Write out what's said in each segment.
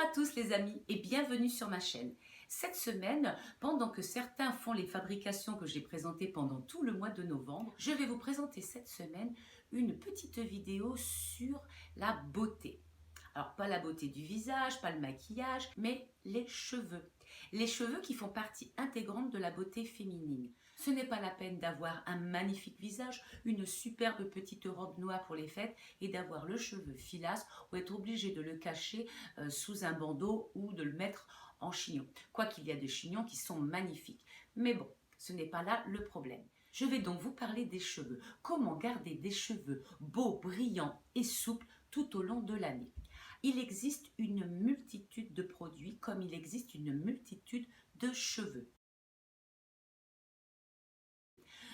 à tous les amis et bienvenue sur ma chaîne. Cette semaine, pendant que certains font les fabrications que j'ai présentées pendant tout le mois de novembre, je vais vous présenter cette semaine une petite vidéo sur la beauté. Alors pas la beauté du visage, pas le maquillage, mais les cheveux. Les cheveux qui font partie intégrante de la beauté féminine. Ce n'est pas la peine d'avoir un magnifique visage, une superbe petite robe noire pour les fêtes et d'avoir le cheveu filasse ou être obligé de le cacher sous un bandeau ou de le mettre en chignon. Quoiqu'il y a des chignons qui sont magnifiques. Mais bon, ce n'est pas là le problème. Je vais donc vous parler des cheveux. Comment garder des cheveux beaux, brillants et souples tout au long de l'année. Il existe une multitude de produits comme il existe une multitude de cheveux.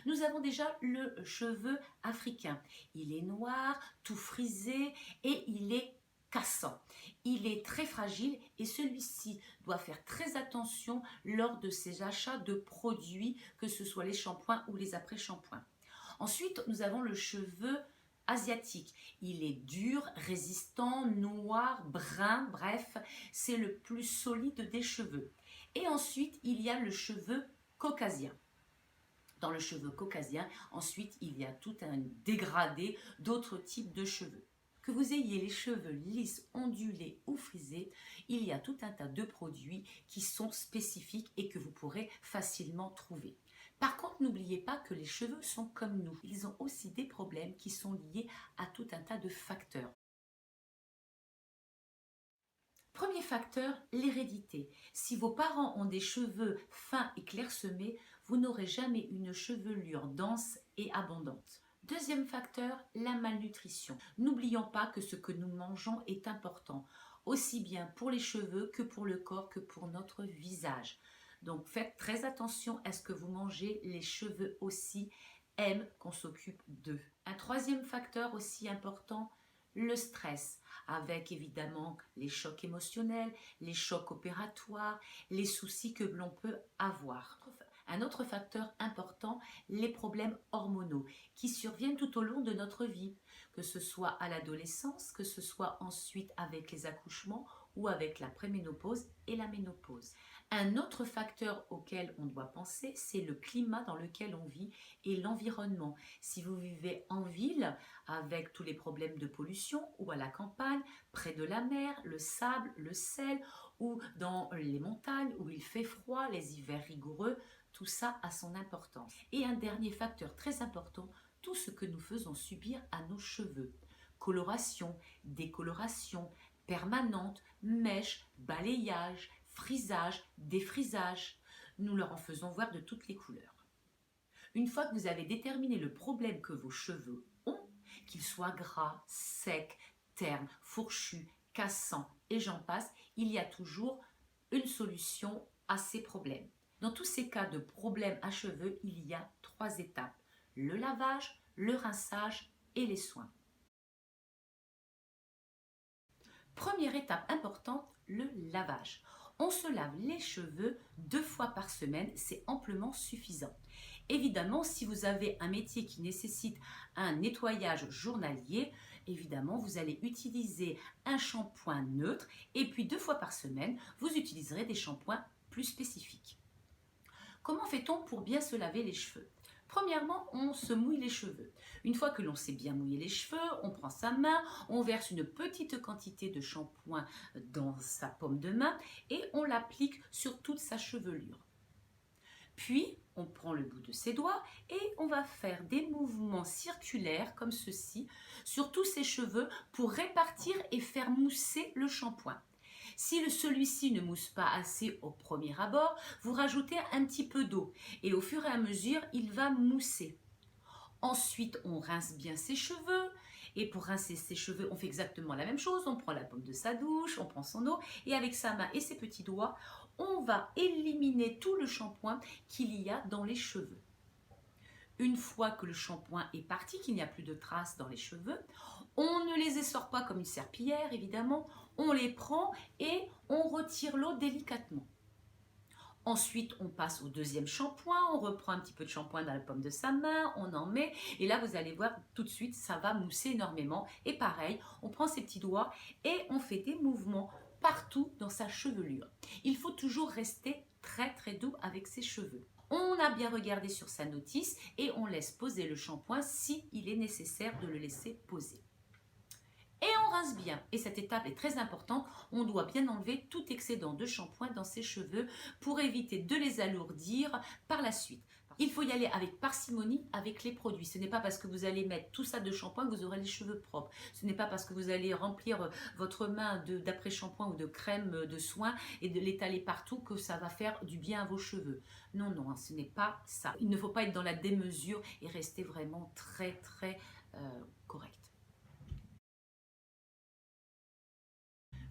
Nous avons déjà le cheveu africain. Il est noir, tout frisé et il est cassant. Il est très fragile et celui-ci doit faire très attention lors de ses achats de produits, que ce soit les shampoings ou les après-shampoings. Ensuite, nous avons le cheveu asiatique. Il est dur, résistant, noir, brun, bref, c'est le plus solide des cheveux. Et ensuite, il y a le cheveu caucasien. Dans le cheveu caucasien, ensuite, il y a tout un dégradé d'autres types de cheveux. Que vous ayez les cheveux lisses, ondulés ou frisés, il y a tout un tas de produits qui sont spécifiques et que vous pourrez facilement trouver. Par contre, n'oubliez pas que les cheveux sont comme nous. Ils ont aussi des problèmes qui sont liés à tout un tas de facteurs. Premier facteur, l'hérédité. Si vos parents ont des cheveux fins et clairsemés, vous n'aurez jamais une chevelure dense et abondante. Deuxième facteur, la malnutrition. N'oublions pas que ce que nous mangeons est important, aussi bien pour les cheveux que pour le corps que pour notre visage. Donc faites très attention à ce que vous mangez, les cheveux aussi aiment qu'on s'occupe d'eux. Un troisième facteur aussi important, le stress, avec évidemment les chocs émotionnels, les chocs opératoires, les soucis que l'on peut avoir. Un autre facteur important, les problèmes hormonaux qui surviennent tout au long de notre vie, que ce soit à l'adolescence, que ce soit ensuite avec les accouchements ou avec la préménopause et la ménopause. Un autre facteur auquel on doit penser, c'est le climat dans lequel on vit et l'environnement. Si vous vivez en ville, avec tous les problèmes de pollution, ou à la campagne, près de la mer, le sable, le sel, ou dans les montagnes où il fait froid, les hivers rigoureux, tout ça a son importance. Et un dernier facteur très important, tout ce que nous faisons subir à nos cheveux. Coloration, décoloration, permanente, mèche, balayage, frisage, défrisage. Nous leur en faisons voir de toutes les couleurs. Une fois que vous avez déterminé le problème que vos cheveux ont, qu'ils soient gras, secs, ternes, fourchus, cassants et j'en passe, il y a toujours une solution à ces problèmes. Dans tous ces cas de problèmes à cheveux, il y a 3 étapes. Le lavage, le rinçage et les soins. Première étape importante, le lavage. On se lave les cheveux 2 fois par semaine, c'est amplement suffisant. Évidemment, si vous avez un métier qui nécessite un nettoyage journalier, évidemment, vous allez utiliser un shampoing neutre et puis 2 fois par semaine, vous utiliserez des shampoings plus spécifiques. Comment fait-on pour bien se laver les cheveux ? Premièrement, on se mouille les cheveux. Une fois que l'on s'est bien mouillé les cheveux, on prend sa main, on verse une petite quantité de shampoing dans sa paume de main et on l'applique sur toute sa chevelure. Puis, on prend le bout de ses doigts et on va faire des mouvements circulaires comme ceci sur tous ses cheveux pour répartir et faire mousser le shampoing. Si celui-ci ne mousse pas assez au premier abord, vous rajoutez un petit peu d'eau et au fur et à mesure, il va mousser. Ensuite, on rince bien ses cheveux et pour rincer ses cheveux, on fait exactement la même chose. On prend la paume de sa douche, on prend son eau et avec sa main et ses petits doigts, on va éliminer tout le shampoing qu'il y a dans les cheveux. Une fois que le shampoing est parti, qu'il n'y a plus de traces dans les cheveux, on ne les essore pas comme une serpillière évidemment, on les prend et on retire l'eau délicatement. Ensuite, on passe au deuxième shampoing, on reprend un petit peu de shampoing dans la paume de sa main, on en met et là vous allez voir tout de suite ça va mousser énormément et pareil, on prend ses petits doigts et on fait des mouvements partout dans sa chevelure. Il faut toujours rester très très doux avec ses cheveux. On a bien regardé sur sa notice et on laisse poser le shampoing si il est nécessaire de le laisser poser. Et on rince bien. Et cette étape est très importante. On doit bien enlever tout excédent de shampoing dans ses cheveux pour éviter de les alourdir par la suite. Il faut y aller avec parcimonie avec les produits. Ce n'est pas parce que vous allez mettre tout ça de shampoing que vous aurez les cheveux propres. Ce n'est pas parce que vous allez remplir votre main d'après-shampoing ou de crème de soin et de l'étaler partout que ça va faire du bien à vos cheveux. Non, non, ce n'est pas ça. Il ne faut pas être dans la démesure et rester vraiment très, très correct.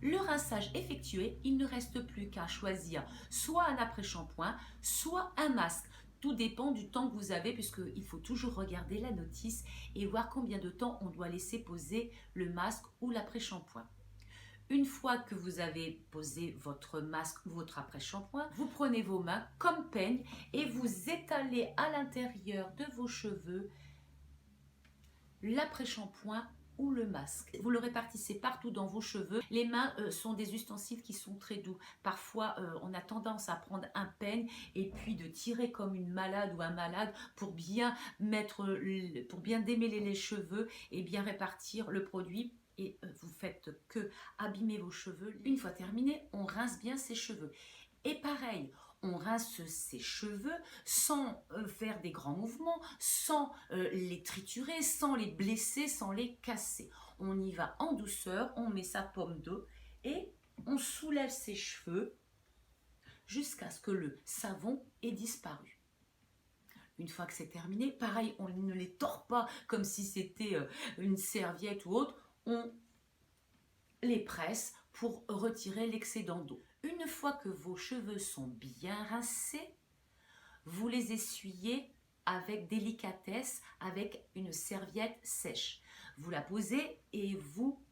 Le rinçage effectué, il ne reste plus qu'à choisir soit un après-shampoing, soit un masque. Tout dépend du temps que vous avez puisqu'il faut toujours regarder la notice et voir combien de temps on doit laisser poser le masque ou l'après-shampoing. Une fois que vous avez posé votre masque ou votre après-shampoing, vous prenez vos mains comme peigne et vous étalez à l'intérieur de vos cheveux l'après-shampoing ou le masque. Vous le répartissez partout dans vos cheveux. Les mains sont des ustensiles qui sont très doux. Parfois, on a tendance à prendre un peigne et puis de tirer comme une malade ou un malade pour bien démêler les cheveux et bien répartir le produit. Et vous faites que abîmer vos cheveux. Une fois terminé, on rince bien ses cheveux. Et pareil, on rince ses cheveux sans faire des grands mouvements, sans les triturer, sans les blesser, sans les casser. On y va en douceur, on met sa pomme d'eau et on soulève ses cheveux jusqu'à ce que le savon ait disparu. Une fois que c'est terminé, pareil, on ne les tord pas comme si c'était une serviette ou autre, on les presse pour retirer l'excédent d'eau. Une fois que vos cheveux sont bien rincés, vous les essuyez avec délicatesse avec une serviette sèche. Vous la posez et vous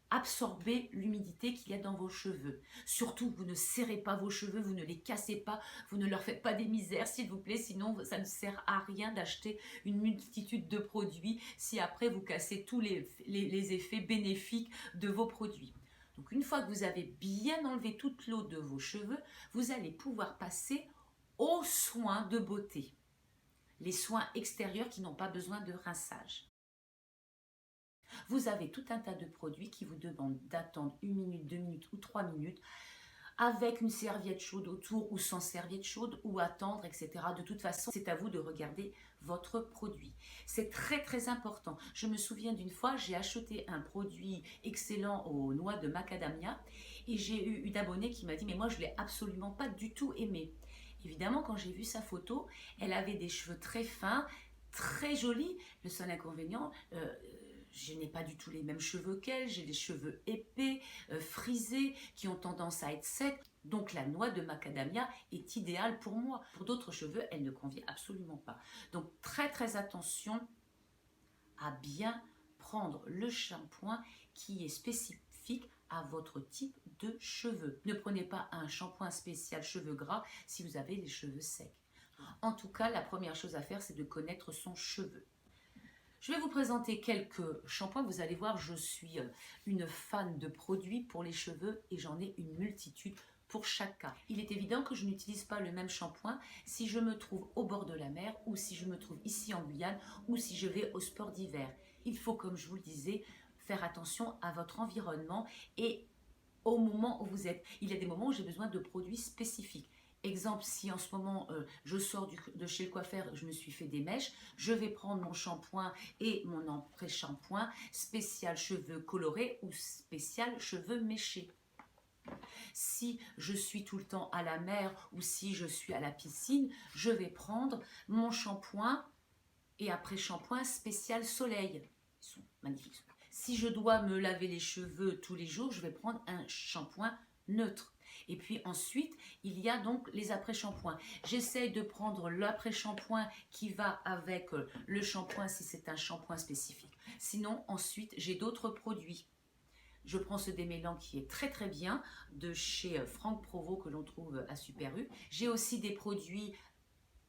absorbez l'humidité qu'il y a dans vos cheveux. Surtout, vous ne serrez pas vos cheveux, vous ne les cassez pas, vous ne leur faites pas des misères, s'il vous plaît, sinon ça ne sert à rien d'acheter une multitude de produits si après vous cassez tous les effets bénéfiques de vos produits. Donc une fois que vous avez bien enlevé toute l'eau de vos cheveux, vous allez pouvoir passer aux soins de beauté. Les soins extérieurs qui n'ont pas besoin de rinçage. Vous avez tout un tas de produits qui vous demandent d'attendre 1 minute, 2 minutes ou 3 minutes avec une serviette chaude autour ou sans serviette chaude ou attendre, etc. De toute façon, c'est à vous de regarder votre produit. C'est très très important. Je me souviens d'une fois, j'ai acheté un produit excellent aux noix de macadamia et j'ai eu une abonnée qui m'a dit « mais moi je ne l'ai absolument pas du tout aimé ». Évidemment, quand j'ai vu sa photo, elle avait des cheveux très fins, très jolis. Le seul inconvénient, je n'ai pas du tout les mêmes cheveux qu'elle, j'ai des cheveux épais, frisés, qui ont tendance à être secs. Donc la noix de macadamia est idéale pour moi. Pour d'autres cheveux, elle ne convient absolument pas. Donc très très attention à bien prendre le shampoing qui est spécifique à votre type de cheveux. Ne prenez pas un shampoing spécial cheveux gras si vous avez les cheveux secs. En tout cas, la première chose à faire, c'est de connaître son cheveu. Je vais vous présenter quelques shampoings. Vous allez voir, je suis une fan de produits pour les cheveux et j'en ai une multitude pour chaque cas. Il est évident que je n'utilise pas le même shampoing si je me trouve au bord de la mer ou si je me trouve ici en Guyane ou si je vais au sport d'hiver. Il faut, comme je vous le disais, faire attention à votre environnement et au moment où vous êtes. Il y a des moments où j'ai besoin de produits spécifiques. Exemple, si en ce moment je sors de chez le coiffeur, je me suis fait des mèches, je vais prendre mon shampoing et mon après-shampoing spécial cheveux colorés ou spécial cheveux méchés. Si je suis tout le temps à la mer ou si je suis à la piscine, je vais prendre mon shampoing et après-shampoing spécial soleil. Ils sont magnifiques. Si je dois me laver les cheveux tous les jours, je vais prendre un shampoing neutre. Et puis ensuite, il y a donc les après-shampoings. J'essaie de prendre l'après-shampoing qui va avec le shampoing si c'est un shampoing spécifique. Sinon, ensuite, j'ai d'autres produits. Je prends ce démêlant qui est très très bien de chez Franck Provost que l'on trouve à Super U. J'ai aussi des produits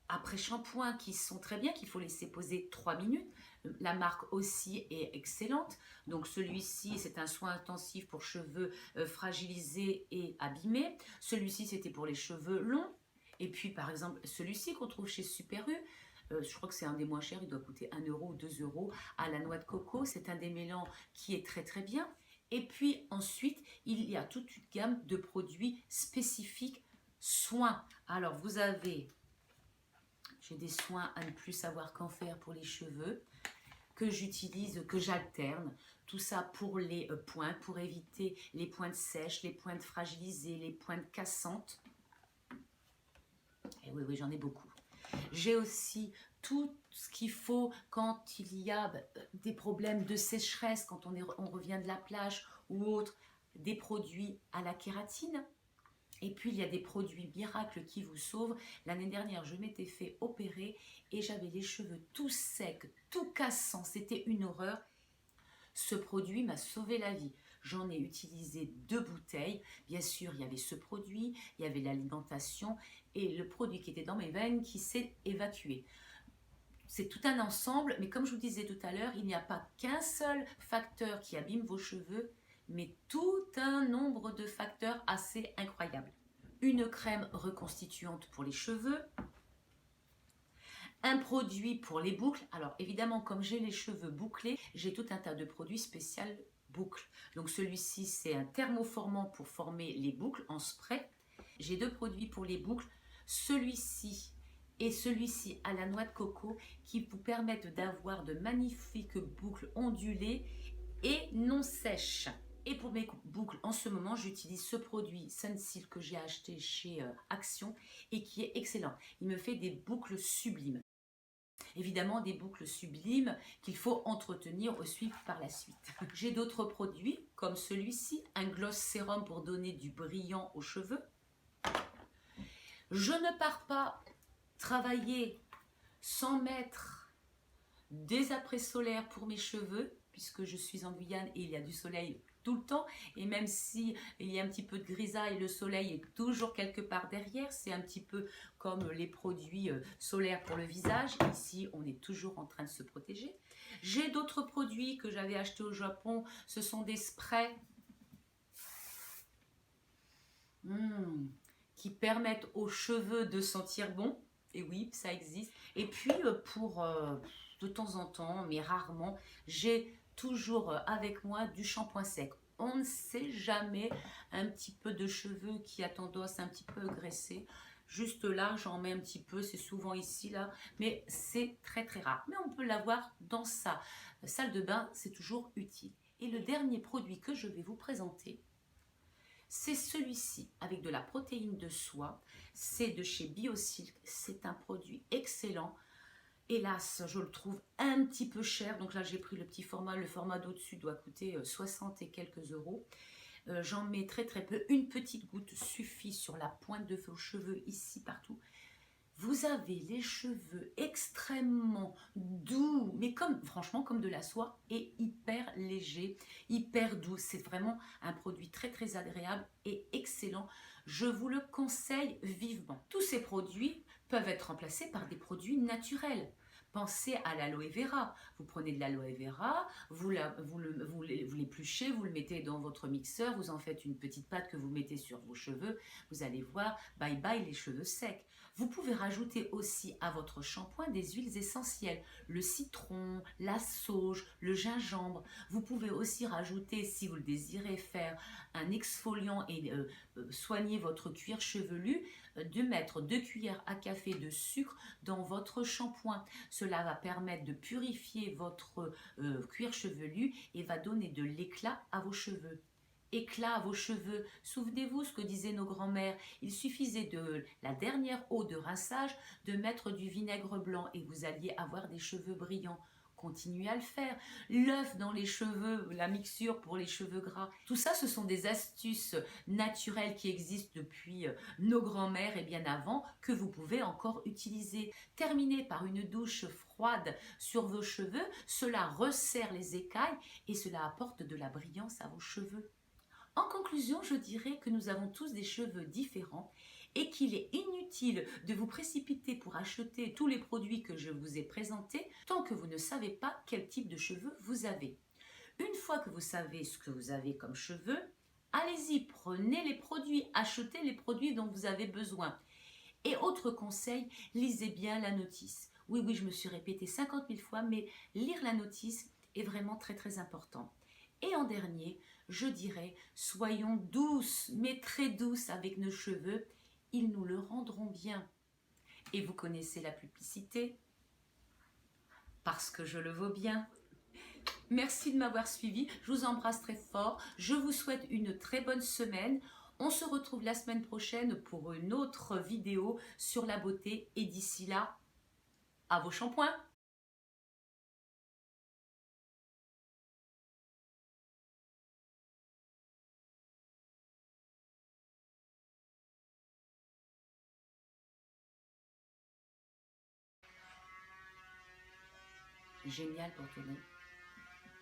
après shampoing qui sont très bien, qu'il faut laisser poser 3 minutes. La marque aussi est excellente. Donc celui-ci, c'est un soin intensif pour cheveux fragilisés et abîmés. Celui-ci, c'était pour les cheveux longs. Et puis par exemple, celui-ci qu'on trouve chez Super U, je crois que c'est un des moins chers, il doit coûter 1 euro ou 2 euros, à la noix de coco. C'est un démêlant qui est très très bien. Et puis ensuite, il y a toute une gamme de produits spécifiques soins. Alors vous avez... J'ai des soins à ne plus savoir qu'en faire pour les cheveux, que j'utilise, que j'alterne. Tout ça pour les pointes, pour éviter les pointes sèches, les pointes fragilisées, les pointes cassantes. Et oui, j'en ai beaucoup. J'ai aussi tout ce qu'il faut quand il y a des problèmes de sécheresse, quand on revient de la plage ou autre, des produits à la kératine. Et puis, il y a des produits miracles qui vous sauvent. L'année dernière, je m'étais fait opérer et j'avais les cheveux tout secs, tout cassants. C'était une horreur. Ce produit m'a sauvé la vie. J'en ai utilisé 2 bouteilles. Bien sûr, il y avait ce produit, il y avait l'alimentation et le produit qui était dans mes veines qui s'est évacué. C'est tout un ensemble, mais comme je vous disais tout à l'heure, il n'y a pas qu'un seul facteur qui abîme vos cheveux, mais tout un nombre de facteurs assez incroyables. Une crème reconstituante pour les cheveux, un produit pour les boucles. Alors évidemment, comme j'ai les cheveux bouclés, j'ai tout un tas de produits spéciaux boucles. Donc celui-ci, c'est un thermoformant pour former les boucles en spray. J'ai 2 produits pour les boucles. Celui-ci et celui-ci à la noix de coco qui vous permettent d'avoir de magnifiques boucles ondulées et non sèches. Et pour mes boucles, en ce moment, j'utilise ce produit Sunsilk que j'ai acheté chez Action et qui est excellent. Il me fait des boucles sublimes. Évidemment, des boucles sublimes qu'il faut entretenir aussi par la suite. J'ai d'autres produits comme celui-ci, un gloss sérum pour donner du brillant aux cheveux. Je ne pars pas travailler sans mettre des après solaires pour mes cheveux, puisque je suis en Guyane et il y a du soleil tout le temps, et même si il y a un petit peu de grisaille, le soleil est toujours quelque part derrière. C'est un petit peu comme les produits solaires pour le visage. Ici, on est toujours en train de se protéger. J'ai d'autres produits que j'avais achetés au Japon. Ce sont des sprays qui permettent aux cheveux de sentir bon. Et oui, ça existe. Et puis, pour de temps en temps, mais rarement, j'ai toujours avec moi du shampoing sec. On ne sait jamais, un petit peu de cheveux qui a tendance un petit peu graisser. Juste là, j'en mets un petit peu, c'est souvent ici, là, mais c'est très très rare. Mais on peut l'avoir dans sa salle de bain, c'est toujours utile. Et le dernier produit que je vais vous présenter, c'est celui-ci avec de la protéine de soie. C'est de chez Biosilk. C'est un produit excellent. Hélas, je le trouve un petit peu cher. Donc là, j'ai pris le petit format. Le format d'au-dessus doit coûter 60 et quelques euros. J'en mets très très peu. Une petite goutte suffit sur la pointe de vos cheveux, ici, partout. Vous avez les cheveux extrêmement doux, mais franchement comme de la soie, et hyper léger, hyper doux. C'est vraiment un produit très très agréable et excellent. Je vous le conseille vivement. Tous ces produits peuvent être remplacés par des produits naturels. Pensez à l'aloe vera. Vous prenez de l'aloe vera, vous l'épluchez, vous le mettez dans votre mixeur, vous en faites une petite pâte que vous mettez sur vos cheveux. Vous allez voir, bye bye les cheveux secs. Vous pouvez rajouter aussi à votre shampoing des huiles essentielles, le citron, la sauge, le gingembre. Vous pouvez aussi rajouter, si vous le désirez, faire un exfoliant et soigner votre cuir chevelu, de mettre 2 cuillères à café de sucre dans votre shampoing. Cela va permettre de purifier votre cuir chevelu et va donner de l'éclat à vos cheveux. Éclat à vos cheveux. Souvenez-vous ce que disaient nos grands-mères. Il suffisait de la dernière eau de rinçage de mettre du vinaigre blanc et vous alliez avoir des cheveux brillants. Continuez à le faire. L'œuf dans les cheveux, la mixture pour les cheveux gras. Tout ça, ce sont des astuces naturelles qui existent depuis nos grands-mères et bien avant, que vous pouvez encore utiliser. Terminez par une douche froide sur vos cheveux. Cela resserre les écailles et cela apporte de la brillance à vos cheveux. En conclusion, je dirais que nous avons tous des cheveux différents et qu'il est inutile de vous précipiter pour acheter tous les produits que je vous ai présentés tant que vous ne savez pas quel type de cheveux vous avez. Une fois que vous savez ce que vous avez comme cheveux, allez-y, prenez les produits, achetez les produits dont vous avez besoin. Et autre conseil, lisez bien la notice. Oui, oui, je me suis répétée 50 000 fois, mais lire la notice est vraiment très très important. Et en dernier, je dirais, soyons douces, mais très douces avec nos cheveux, ils nous le rendront bien. Et vous connaissez la publicité, parce que je le vaux bien. Merci de m'avoir suivi, je vous embrasse très fort, je vous souhaite une très bonne semaine. On se retrouve la semaine prochaine pour une autre vidéo sur la beauté et d'ici là, à vos shampoings. Génial pour tourner.